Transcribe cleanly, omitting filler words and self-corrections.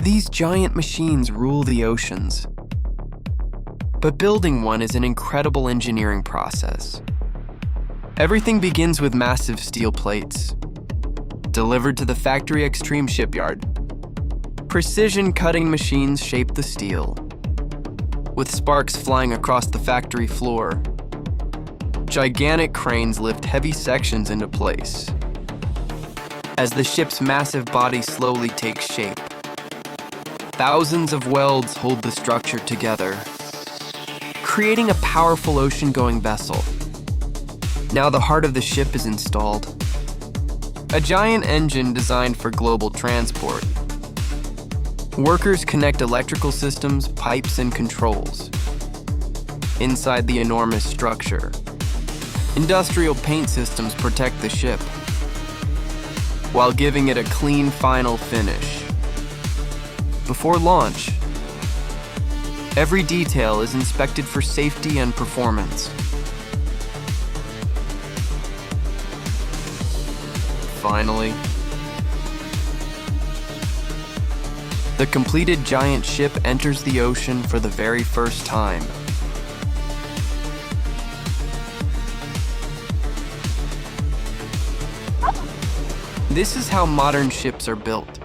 These giant machines rule the oceans. But building one is an incredible engineering process. Everything begins with massive steel plates, delivered to the FactoryXtreme Shipyard. Precision cutting machines shape the steel, with sparks flying across the factory floor. Gigantic cranes lift heavy sections into place. As the ship's massive body slowly takes shape, thousands of welds hold the structure together, creating a powerful ocean-going vessel. Now the heart of the ship is installed. A giant engine designed for global transport. Workers connect electrical systems, pipes, and controls. Inside the enormous structure, industrial paint systems protect the ship, while giving it a clean final finish. Before launch, every detail is inspected for safety and performance. Finally, the completed giant ship enters the ocean for the very first time. This is how modern ships are built.